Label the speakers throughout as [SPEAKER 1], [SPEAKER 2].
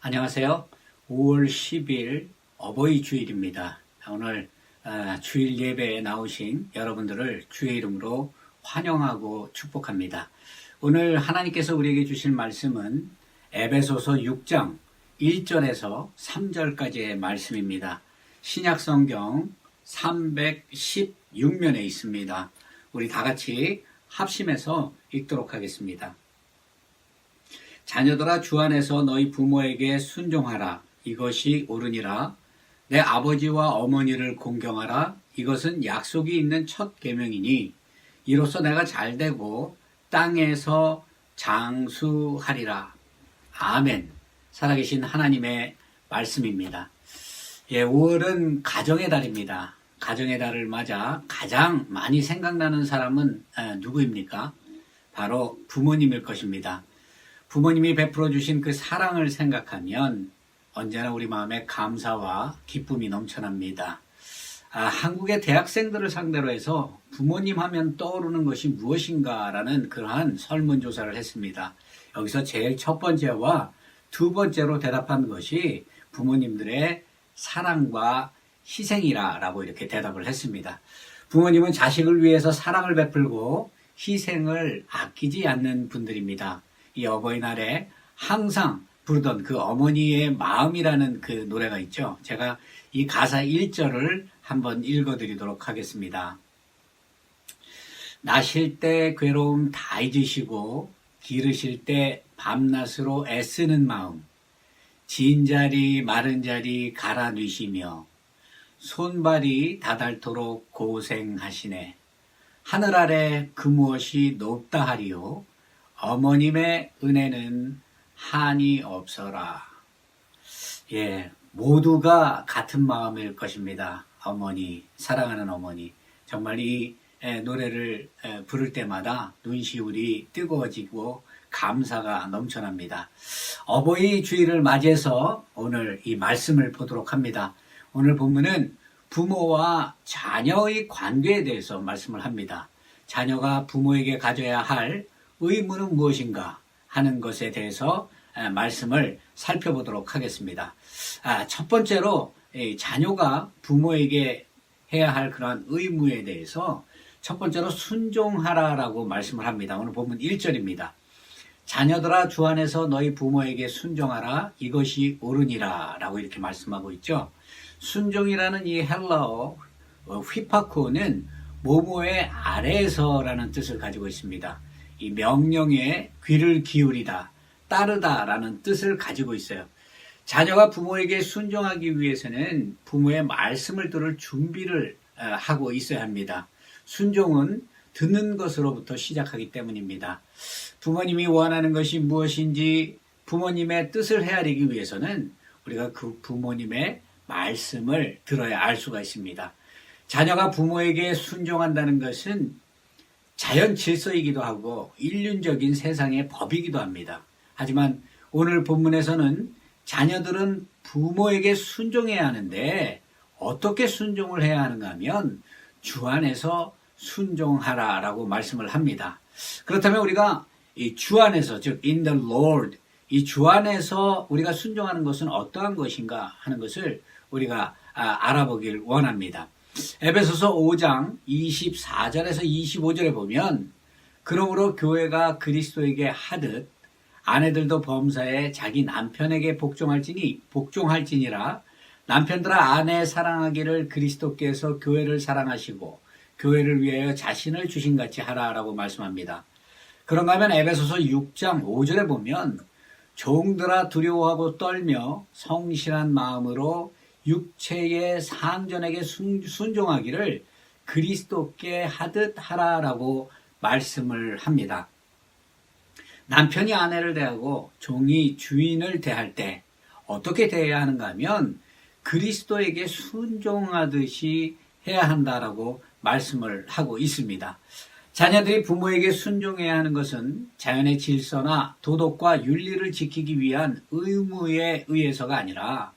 [SPEAKER 1] 안녕하세요. 5월 10일 어버이 주일입니다. 오늘 주일 예배에 나오신 여러분들을 주의 이름으로 환영하고 축복합니다. 오늘 하나님께서 우리에게 주실 말씀은 에베소서 6장 1절에서 3절까지의 말씀입니다. 신약성경 316면에 있습니다. 우리 다 같이 합심해서 읽도록 하겠습니다. 자녀들아, 주 안에서 너희 부모에게 순종하라. 이것이 옳으니라. 내 아버지와 어머니를 공경하라. 이것은 약속이 있는 첫 계명이니 이로써 내가 잘되고 땅에서 장수하리라. 아멘. 살아계신 하나님의 말씀입니다. 5월은 가정의 달입니다. 가정의 달을 맞아 가장 많이 생각나는 사람은 누구입니까? 바로 부모님일 것입니다. 부모님이 베풀어 주신 그 사랑을 생각하면 언제나 우리 마음에 감사와 기쁨이 넘쳐납니다. 한국의 대학생들을 상대로 해서 부모님 하면 떠오르는 것이 무엇인가라는 그러한 설문조사를 했습니다. 여기서 제일 첫 번째와 두 번째로 대답한 것이 부모님들의 사랑과 희생이라고 이렇게 대답을 했습니다. 부모님은 자식을 위해서 사랑을 베풀고 희생을 아끼지 않는 분들입니다. 이 어버이날에 항상 부르던 그 어머니의 마음이라는 그 노래가 있죠. 제가 이 가사 1절을 한번 읽어드리도록 하겠습니다. 나실 때 괴로움 다 잊으시고 기르실 때 밤낮으로 애쓰는 마음, 진 자리 마른 자리 갈아 뉘시며 손발이 다닳도록 고생하시네. 하늘 아래 그 무엇이 높다 하리요. 어머님의 은혜는 한이 없어라. 모두가 같은 마음일 것입니다. 어머니, 사랑하는 어머니. 정말 이 노래를 부를 때마다 눈시울이 뜨거워지고 감사가 넘쳐납니다. 어버이 주일을 맞이해서 오늘 이 말씀을 보도록 합니다. 오늘 본문은 부모와 자녀의 관계에 대해서 말씀을 합니다. 자녀가 부모에게 가져야 할 의무는 무엇인가 하는 것에 대해서 말씀을 살펴보도록 하겠습니다. 첫 번째로 자녀가 부모에게 해야 할 그러한 의무에 대해서 첫 번째로 순종하라라고 말씀을 합니다. 오늘 본문 1절입니다. 자녀들아, 주 안에서 너희 부모에게 순종하라. 이것이 옳으니라 라고 이렇게 말씀하고 있죠. 순종이라는 이 헬라어 휘파코는 모모의 아래에서라는 뜻을 가지고 있습니다. 이 명령에 귀를 기울이다, 따르다라는 뜻을 가지고 있어요. 자녀가 부모에게 순종하기 위해서는 부모의 말씀을 들을 준비를 하고 있어야 합니다. 순종은 듣는 것으로부터 시작하기 때문입니다. 부모님이 원하는 것이 무엇인지 부모님의 뜻을 헤아리기 위해서는 우리가 그 부모님의 말씀을 들어야 알 수가 있습니다. 자녀가 부모에게 순종한다는 것은 자연 질서이기도 하고 인륜적인 세상의 법이기도 합니다. 하지만 오늘 본문에서는 자녀들은 부모에게 순종해야 하는데 어떻게 순종을 해야 하는가 하면 주 안에서 순종하라라고 말씀을 합니다. 그렇다면 우리가 이 주 안에서, 즉 in the Lord, 이 주 안에서 우리가 순종하는 것은 어떠한 것인가 하는 것을 우리가 알아보길 원합니다. 에베소서 5장 24절에서 25절에 보면 그러므로 교회가 그리스도에게 하듯 아내들도 범사에 자기 남편에게 복종할지니라. 남편들아, 아내 사랑하기를 그리스도께서 교회를 사랑하시고 교회를 위하여 자신을 주신같이 하라라고 말씀합니다. 그런가 하면 에베소서 6장 5절에 보면 종들아, 두려워하고 떨며 성실한 마음으로 육체의 상전에게 순종하기를 그리스도께 하듯 하라라고 말씀을 합니다. 남편이 아내를 대하고 종이 주인을 대할 때 어떻게 대해야 하는가 하면 그리스도에게 순종하듯이 해야 한다라고 말씀을 하고 있습니다. 자녀들이 부모에게 순종해야 하는 것은 자연의 질서나 도덕과 윤리를 지키기 위한 의무에 의해서가 아니라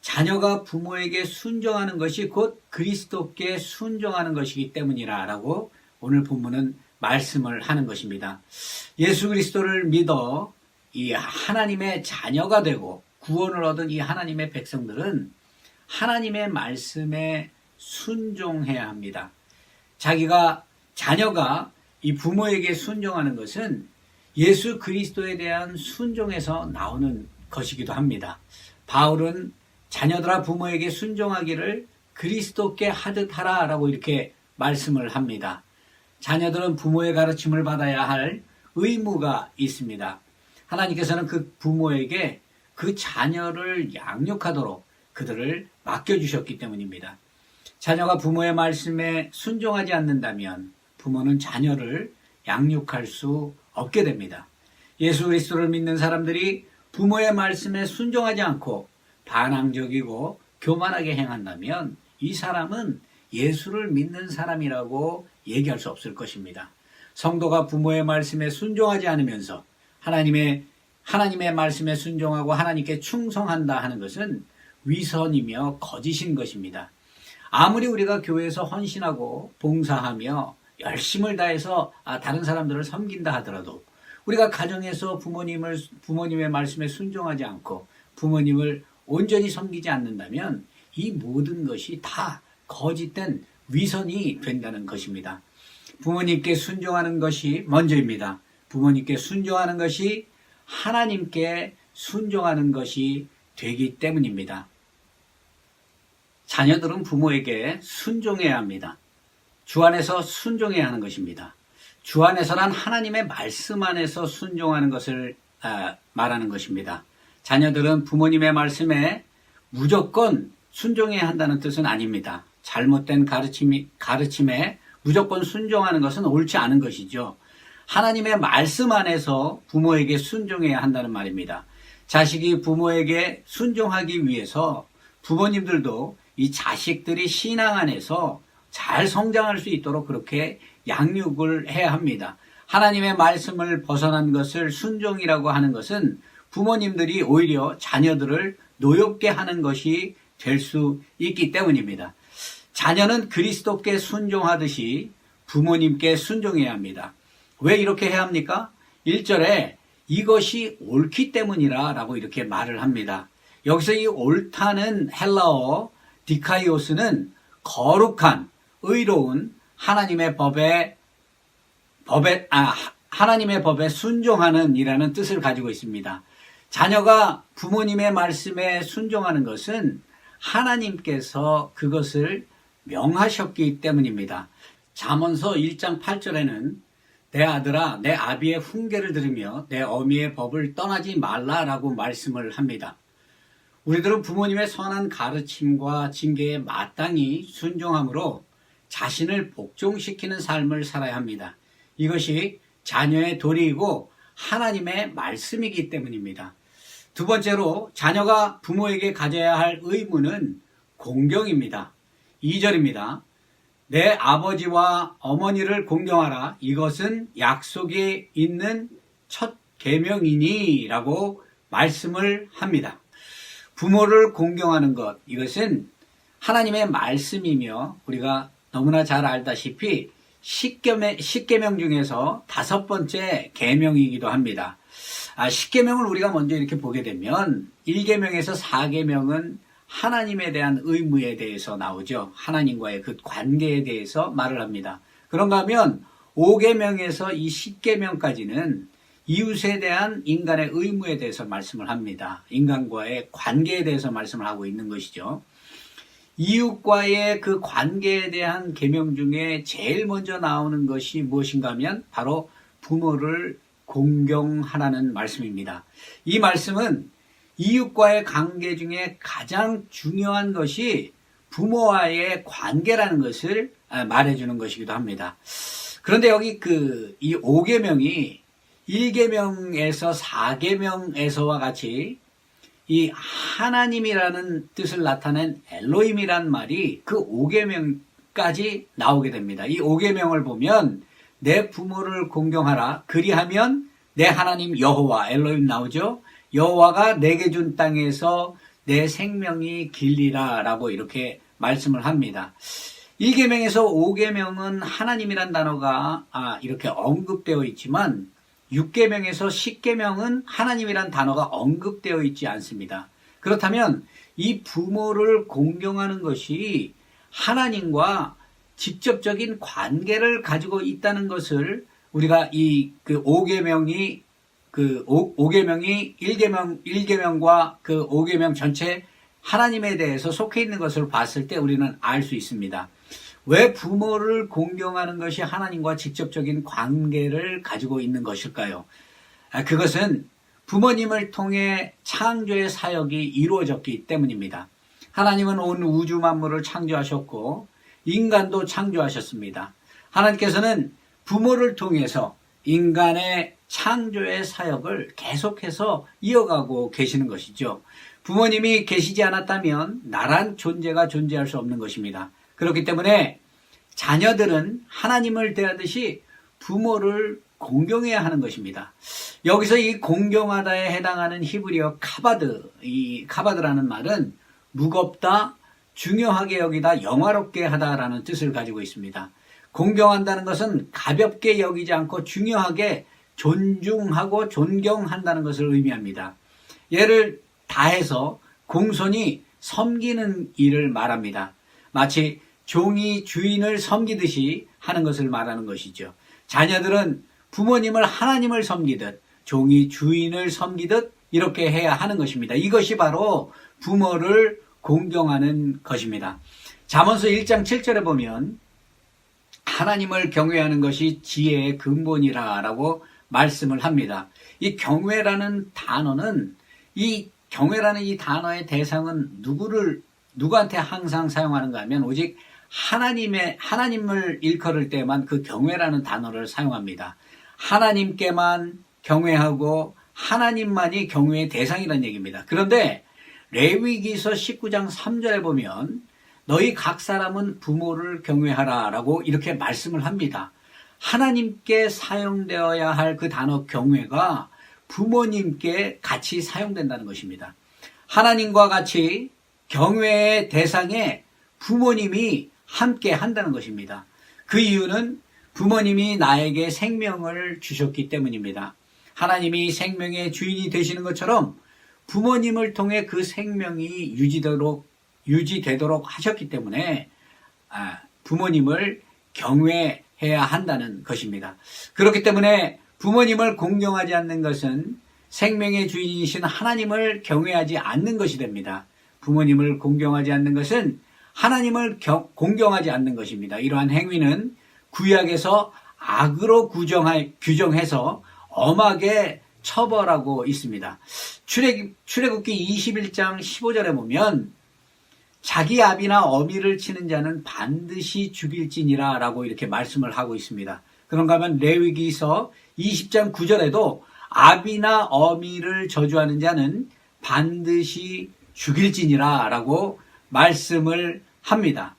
[SPEAKER 1] 자녀가 부모에게 순종하는 것이 곧 그리스도께 순종하는 것이기 때문이라고 오늘 본문은 말씀을 하는 것입니다. 예수 그리스도를 믿어 이 하나님의 자녀가 되고 구원을 얻은 이 하나님의 백성들은 하나님의 말씀에 순종해야 합니다. 자녀가 이 부모에게 순종하는 것은 예수 그리스도에 대한 순종에서 나오는 것이기도 합니다. 바울은 자녀들아 부모에게 순종하기를 그리스도께 하듯 하라라고 이렇게 말씀을 합니다. 자녀들은 부모의 가르침을 받아야 할 의무가 있습니다. 하나님께서는 그 부모에게 그 자녀를 양육하도록 그들을 맡겨주셨기 때문입니다. 자녀가 부모의 말씀에 순종하지 않는다면 부모는 자녀를 양육할 수 없게 됩니다. 예수 그리스도를 믿는 사람들이 부모의 말씀에 순종하지 않고 반항적이고 교만하게 행한다면 이 사람은 예수를 믿는 사람이라고 얘기할 수 없을 것입니다. 성도가 부모의 말씀에 순종하지 않으면서 하나님의 말씀에 순종하고 하나님께 충성한다 하는 것은 위선이며 거짓인 것입니다. 아무리 우리가 교회에서 헌신하고 봉사하며 열심을 다해서 다른 사람들을 섬긴다 하더라도 우리가 가정에서 부모님의 말씀에 순종하지 않고 부모님을 온전히 섬기지 않는다면 이 모든 것이 다 거짓된 위선이 된다는 것입니다. 부모님께 순종하는 것이 먼저입니다. 부모님께 순종하는 것이 하나님께 순종하는 것이 되기 때문입니다. 자녀들은 부모에게 순종해야 합니다. 주 안에서 순종해야 하는 것입니다. 주 안에서란 하나님의 말씀 안에서 순종하는 것을 말하는 것입니다. 자녀들은 부모님의 말씀에 무조건 순종해야 한다는 뜻은 아닙니다. 잘못된 가르침에 무조건 순종하는 것은 옳지 않은 것이죠. 하나님의 말씀 안에서 부모에게 순종해야 한다는 말입니다. 자식이 부모에게 순종하기 위해서 부모님들도 이 자식들이 신앙 안에서 잘 성장할 수 있도록 그렇게 양육을 해야 합니다. 하나님의 말씀을 벗어난 것을 순종이라고 하는 것은 부모님들이 오히려 자녀들을 노엽게 하는 것이 될 수 있기 때문입니다. 자녀는 그리스도께 순종하듯이 부모님께 순종해야 합니다. 왜 이렇게 해야 합니까? 1절에 이것이 옳기 때문이라 라고 이렇게 말을 합니다. 여기서 이 옳다는 헬라어 디카이오스는 거룩한, 의로운 하나님의 법에 순종하는 이라는 뜻을 가지고 있습니다. 자녀가 부모님의 말씀에 순종하는 것은 하나님께서 그것을 명하셨기 때문입니다. 잠언서 1장 8절에는 내 아들아 내 아비의 훈계를 들으며 내 어미의 법을 떠나지 말라라고 말씀을 합니다. 우리들은 부모님의 선한 가르침과 징계에 마땅히 순종함으로 자신을 복종시키는 삶을 살아야 합니다. 이것이 자녀의 도리이고 하나님의 말씀이기 때문입니다. 두 번째로 자녀가 부모에게 가져야 할 의무는 공경입니다. 2절입니다. 내 아버지와 어머니를 공경하라. 이것은 약속이 있는 첫 계명이니 라고 말씀을 합니다. 부모를 공경하는 것, 이것은 하나님의 말씀이며 우리가 너무나 잘 알다시피 10계명 중에서 5번째 계명이기도 합니다. 10계명을 우리가 먼저 이렇게 보게 되면 1계명에서 4계명은 하나님에 대한 의무에 대해서 나오죠. 하나님과의 그 관계에 대해서 말을 합니다. 그런가 하면 5계명에서 이 10계명까지는 이웃에 대한 인간의 의무에 대해서 말씀을 합니다. 인간과의 관계에 대해서 말씀을 하고 있는 것이죠. 이웃과의 그 관계에 대한 계명 중에 제일 먼저 나오는 것이 무엇인가 하면 바로 부모를 공경하라는 말씀입니다. 이 말씀은 이웃과의 관계 중에 가장 중요한 것이 부모와의 관계라는 것을 말해주는 것이기도 합니다. 그런데 여기 이 5계명이 1계명에서 4계명에서와 같이 이 하나님이라는 뜻을 나타낸 엘로힘이란 말이 그 5계명까지 나오게 됩니다. 이 5계명을 보면 내 부모를 공경하라. 그리하면 내 하나님 여호와 엘로힘 나오죠. 여호와가 내게 준 땅에서 내 생명이 길리라 라고 이렇게 말씀을 합니다. 1계명에서 5계명은 하나님이란 단어가 이렇게 언급되어 있지만 6계명에서 10계명은 하나님이란 단어가 언급되어 있지 않습니다. 그렇다면 이 부모를 공경하는 것이 하나님과 직접적인 관계를 가지고 있다는 것을 우리가 이 5계명이 1계명과 그 5계명 전체 하나님에 대해서 속해 있는 것을 봤을 때 우리는 알 수 있습니다. 왜 부모를 공경하는 것이 하나님과 직접적인 관계를 가지고 있는 것일까요? 그것은 부모님을 통해 창조의 사역이 이루어졌기 때문입니다. 하나님은 온 우주 만물을 창조하셨고 인간도 창조하셨습니다. 하나님께서는 부모를 통해서 인간의 창조의 사역을 계속해서 이어가고 계시는 것이죠. 부모님이 계시지 않았다면 나란 존재가 존재할 수 없는 것입니다. 그렇기 때문에 자녀들은 하나님을 대하듯이 부모를 공경해야 하는 것입니다. 여기서 이 공경하다에 해당하는 히브리어 카바드, 이 카바드라는 말은 무겁다, 중요하게 여기다, 영화롭게 하다라는 뜻을 가지고 있습니다. 공경한다는 것은 가볍게 여기지 않고 중요하게 존중하고 존경한다는 것을 의미합니다. 예를 다해서 공손히 섬기는 일을 말합니다. 마치 종이 주인을 섬기듯이 하는 것을 말하는 것이죠. 자녀들은 부모님을 하나님을 섬기듯 종이 주인을 섬기듯 이렇게 해야 하는 것입니다. 이것이 바로 부모를 공경하는 것입니다. 잠언서 1장 7절에 보면 하나님을 경외하는 것이 지혜의 근본이라고 말씀을 합니다. 이 경외라는 단어는 이 단어의 대상은 누구한테 항상 사용하는가 하면 오직 하나님을 일컬을 때만 그 경외라는 단어를 사용합니다. 하나님께만 경외하고 하나님만이 경외의 대상이라는 얘기입니다. 그런데 레위기서 19장 3절에 보면 너희 각 사람은 부모를 경외하라 라고 이렇게 말씀을 합니다. 하나님께 사용되어야 할 그 단어 경외가 부모님께 같이 사용된다는 것입니다. 하나님과 같이 경외의 대상에 부모님이 함께 한다는 것입니다. 그 이유는 부모님이 나에게 생명을 주셨기 때문입니다. 하나님이 생명의 주인이 되시는 것처럼 부모님을 통해 그 생명이 유지되도록 하셨기 때문에 부모님을 경외해야 한다는 것입니다. 그렇기 때문에 부모님을 공경하지 않는 것은 생명의 주인이신 하나님을 경외하지 않는 것이 됩니다. 부모님을 공경하지 않는 것은 하나님을 공경하지 않는 것입니다. 이러한 행위는 구약에서 악으로 규정해서 엄하게 처벌하고 있습니다. 출애굽기 21장 15절에 보면 자기 아비나 어미를 치는 자는 반드시 죽일지니라 라고 이렇게 말씀을 하고 있습니다. 그런가 하면 레위기서 20장 9절에도 아비나 어미를 저주하는 자는 반드시 죽일지니라 라고 말씀을 합니다.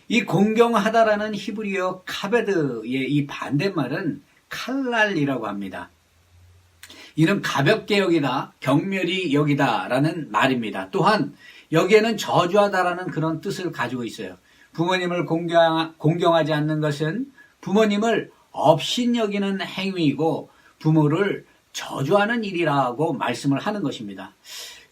[SPEAKER 1] 이 공경하다라는 히브리어 카베드의 이 반대말은 칼랄이라고 합니다. 이는 가볍게 여기다, 경멸히 여기다라는 말입니다. 또한 여기에는 저주하다라는 그런 뜻을 가지고 있어요. 부모님을 공경하지 않는 것은 부모님을 업신여기는 행위이고 부모를 저주하는 일이라고 말씀을 하는 것입니다.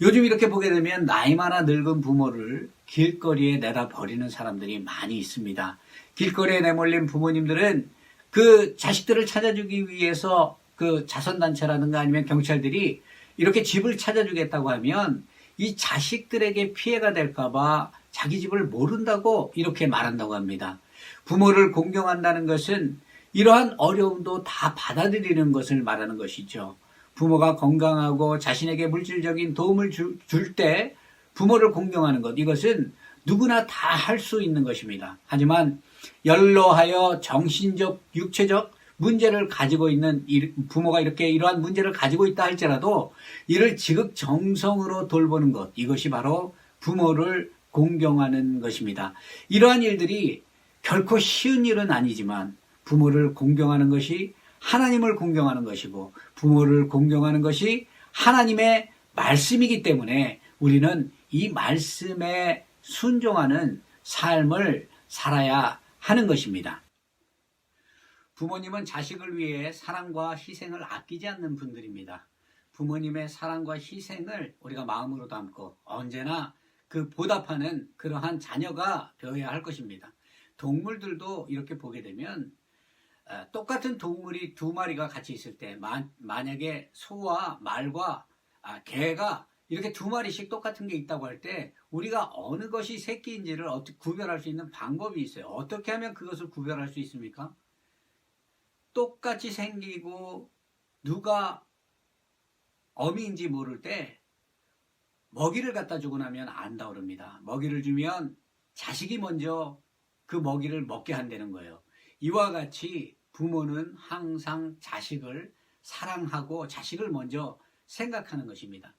[SPEAKER 1] 요즘 이렇게 보게 되면 나이 많아 늙은 부모를 길거리에 내다 버리는 사람들이 많이 있습니다. 길거리에 내몰린 부모님들은 그 자식들을 찾아주기 위해서 그 자선단체라든가 아니면 경찰들이 이렇게 집을 찾아주겠다고 하면 이 자식들에게 피해가 될까봐 자기 집을 모른다고 이렇게 말한다고 합니다. 부모를 공경한다는 것은 이러한 어려움도 다 받아들이는 것을 말하는 것이죠. 부모가 건강하고 자신에게 물질적인 도움을 줄 때 부모를 공경하는 것, 이것은 누구나 다 할 수 있는 것입니다. 하지만 연로하여 정신적, 육체적 문제를 가지고 있는 부모가 이러한 문제를 가지고 있다 할지라도 이를 지극정성으로 돌보는 것, 이것이 바로 부모를 공경하는 것입니다. 이러한 일들이 결코 쉬운 일은 아니지만 부모를 공경하는 것이 하나님을 공경하는 것이고 부모를 공경하는 것이 하나님의 말씀이기 때문에 우리는 이 말씀에 순종하는 삶을 살아야 하는 것입니다. 부모님은 자식을 위해 사랑과 희생을 아끼지 않는 분들입니다. 부모님의 사랑과 희생을 우리가 마음으로 담고 언제나 그 보답하는 그러한 자녀가 되어야 할 것입니다. 동물들도 이렇게 보게 되면 똑같은 동물이 두 마리가 같이 있을 때 만약에 소와 말과 개가 이렇게 두 마리씩 똑같은 게 있다고 할 때 우리가 어느 것이 새끼인지를 어떻게 구별할 수 있는 방법이 있어요. 어떻게 하면 그것을 구별할 수 있습니까? 똑같이 생기고 누가 어미인지 모를 때 먹이를 갖다 주고 나면 안다 그럽니다. 먹이를 주면 자식이 먼저 그 먹이를 먹게 한다는 거예요. 이와 같이 부모는 항상 자식을 사랑하고 자식을 먼저 생각하는 것입니다.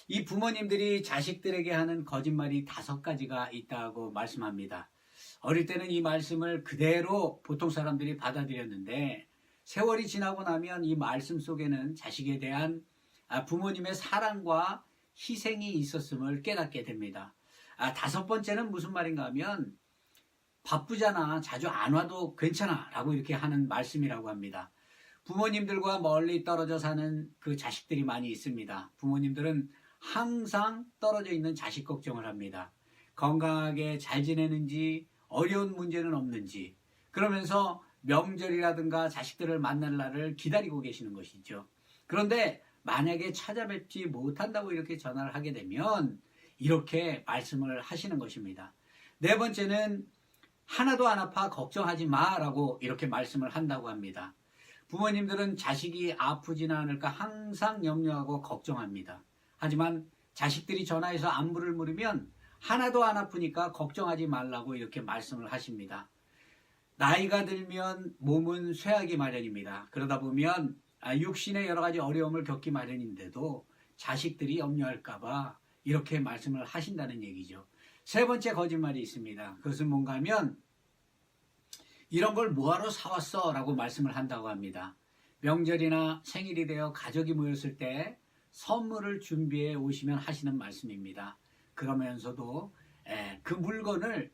[SPEAKER 1] 이 부모님들이 자식들에게 하는 거짓말이 5가지가 있다고 말씀합니다. 어릴 때는 이 말씀을 그대로 보통 사람들이 받아들였는데 세월이 지나고 나면 이 말씀 속에는 자식에 대한 부모님의 사랑과 희생이 있었음을 깨닫게 됩니다. 5번째는 무슨 말인가 하면 바쁘잖아, 자주 안 와도 괜찮아 라고 이렇게 하는 말씀이라고 합니다. 부모님들과 멀리 떨어져 사는 그 자식들이 많이 있습니다. 부모님들은 항상 떨어져 있는 자식 걱정을 합니다. 건강하게 잘 지내는지, 어려운 문제는 없는지, 그러면서 명절이라든가 자식들을 만날 날을 기다리고 계시는 것이죠. 그런데 만약에 찾아뵙지 못한다고 이렇게 전화를 하게 되면 이렇게 말씀을 하시는 것입니다. 4번째는 하나도 안 아파 걱정하지 마라고 이렇게 말씀을 한다고 합니다. 부모님들은 자식이 아프지는 않을까 항상 염려하고 걱정합니다. 하지만 자식들이 전화해서 안부를 물으면 하나도 안 아프니까 걱정하지 말라고 이렇게 말씀을 하십니다. 나이가 들면 몸은 쇠하기 마련입니다. 그러다 보면 육신의 여러 가지 어려움을 겪기 마련인데도 자식들이 염려할까봐 이렇게 말씀을 하신다는 얘기죠. 3번째 거짓말이 있습니다. 그것은 뭔가 하면 이런 걸 뭐하러 사왔어? 라고 말씀을 한다고 합니다. 명절이나 생일이 되어 가족이 모였을 때 선물을 준비해 오시면 하시는 말씀입니다. 그러면서도 그 물건을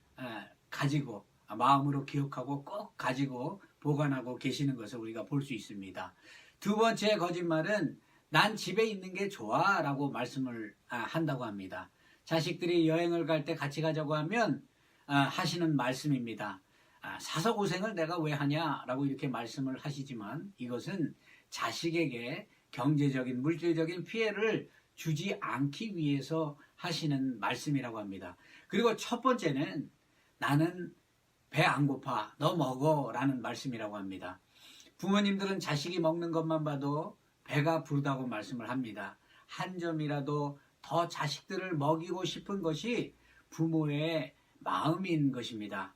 [SPEAKER 1] 가지고 마음으로 기억하고 꼭 가지고 보관하고 계시는 것을 우리가 볼 수 있습니다. 2번째 거짓말은 난 집에 있는 게 좋아 라고 말씀을 한다고 합니다. 자식들이 여행을 갈 때 같이 가자고 하면 하시는 말씀입니다. 사서 고생을 내가 왜 하냐라고 이렇게 말씀을 하시지만 이것은 자식에게 경제적인 물질적인 피해를 주지 않기 위해서 하시는 말씀이라고 합니다. 그리고 첫 번째는 나는 배 안 고파 너 먹어 라는 말씀이라고 합니다. 부모님들은 자식이 먹는 것만 봐도 배가 부르다고 말씀을 합니다. 한 점이라도 더 자식들을 먹이고 싶은 것이 부모의 마음인 것입니다.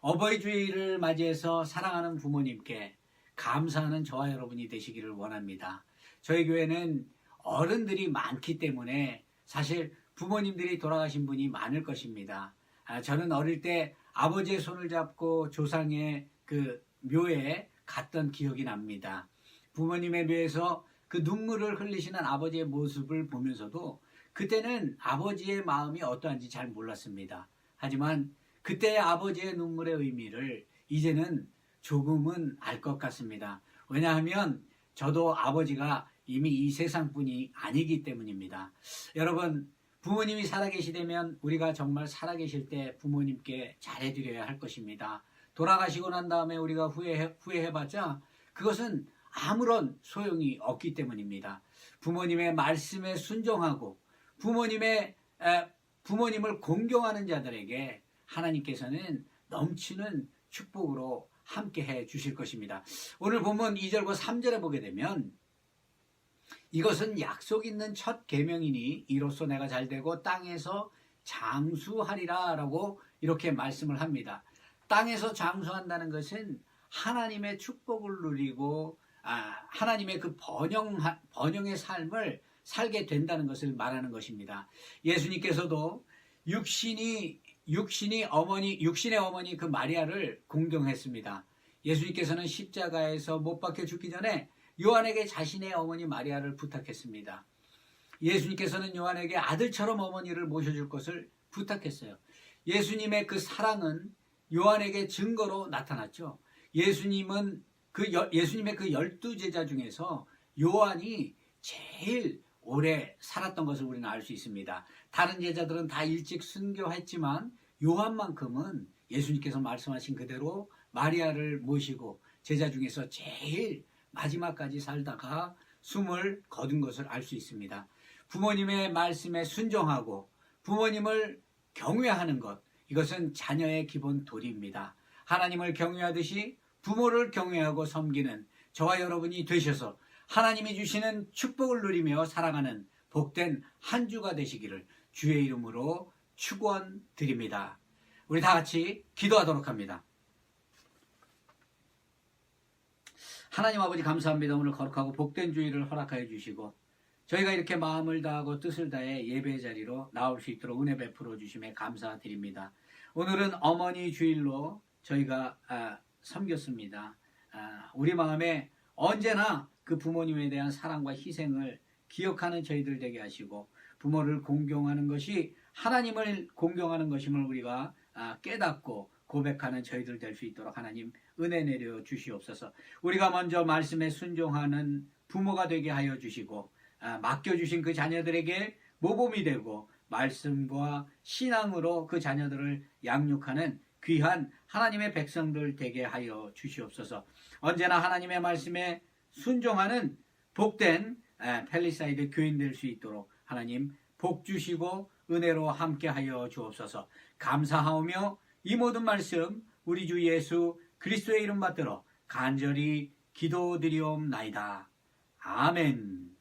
[SPEAKER 1] 어버이 주일을 맞이해서 사랑하는 부모님께 감사하는 저와 여러분이 되시기를 원합니다. 저희 교회는 어른들이 많기 때문에 사실 부모님들이 돌아가신 분이 많을 것입니다. 저는 어릴 때 아버지의 손을 잡고 조상의 그 묘에 갔던 기억이 납니다. 부모님의 묘에서 그 눈물을 흘리시는 아버지의 모습을 보면서도 그때는 아버지의 마음이 어떠한지 잘 몰랐습니다. 하지만 그때의 아버지의 눈물의 의미를 이제는 조금은 알 것 같습니다. 왜냐하면 저도 아버지가 이미 이 세상뿐이 아니기 때문입니다. 여러분, 부모님이 살아계시다면 우리가 정말 살아계실 때 부모님께 잘해드려야 할 것입니다. 돌아가시고 난 다음에 우리가 후회해봤자 그것은 아무런 소용이 없기 때문입니다. 부모님의 말씀에 순종하고 부모님을 공경하는 자들에게 하나님께서는 넘치는 축복으로 함께해 주실 것입니다. 오늘 본문 2절과 3절에 보게 되면 이것은 약속 있는 첫 계명이니 이로써 내가 잘되고 땅에서 장수하리라 라고 이렇게 말씀을 합니다. 땅에서 장수한다는 것은 하나님의 축복을 누리고 하나님의 그 번영의 삶을 살게 된다는 것을 말하는 것입니다. 예수님께서도 육신의 어머니 그 마리아를 공경했습니다. 예수님께서는 십자가에서 못 박혀 죽기 전에 요한에게 자신의 어머니 마리아를 부탁했습니다. 예수님께서는 요한에게 아들처럼 어머니를 모셔줄 것을 부탁했어요. 예수님의 그 사랑은 요한에게 증거로 나타났죠. 예수님은 예수님의 그 12제자 중에서 요한이 제일 오래 살았던 것을 우리는 알 수 있습니다. 다른 제자들은 다 일찍 순교했지만 요한만큼은 예수님께서 말씀하신 그대로 마리아를 모시고 제자 중에서 제일 마지막까지 살다가 숨을 거둔 것을 알 수 있습니다. 부모님의 말씀에 순종하고 부모님을 경외하는 것, 이것은 자녀의 기본 도리입니다. 하나님을 경외하듯이 부모를 경외하고 섬기는 저와 여러분이 되셔서 하나님이 주시는 축복을 누리며 살아가는 복된 한 주가 되시기를 주의 이름으로 축원드립니다. 우리 다 같이 기도하도록 합니다. 하나님 아버지 감사합니다. 오늘 거룩하고 복된 주일을 허락하여 주시고 저희가 이렇게 마음을 다하고 뜻을 다해 예배의 자리로 나올 수 있도록 은혜 베풀어 주심에 감사드립니다. 오늘은 어머니 주일로 저희가 섬겼습니다. 우리 마음에 언제나 그 부모님에 대한 사랑과 희생을 기억하는 저희들 되게 하시고 부모를 공경하는 것이 하나님을 공경하는 것임을 우리가 깨닫고 고백하는 저희들 될 수 있도록 하나님 은혜 내려 주시옵소서. 우리가 먼저 말씀에 순종하는 부모가 되게 하여 주시고 맡겨주신 그 자녀들에게 모범이 되고 말씀과 신앙으로 그 자녀들을 양육하는 귀한 하나님의 백성들 되게 하여 주시옵소서. 언제나 하나님의 말씀에 순종하는 복된 팰리사이드 교인 될 수 있도록 하나님 복 주시고 은혜로 함께하여 주옵소서. 감사하오며 이 모든 말씀 우리 주 예수 그리스도의 이름 받들어 간절히 기도드리옵나이다. 아멘.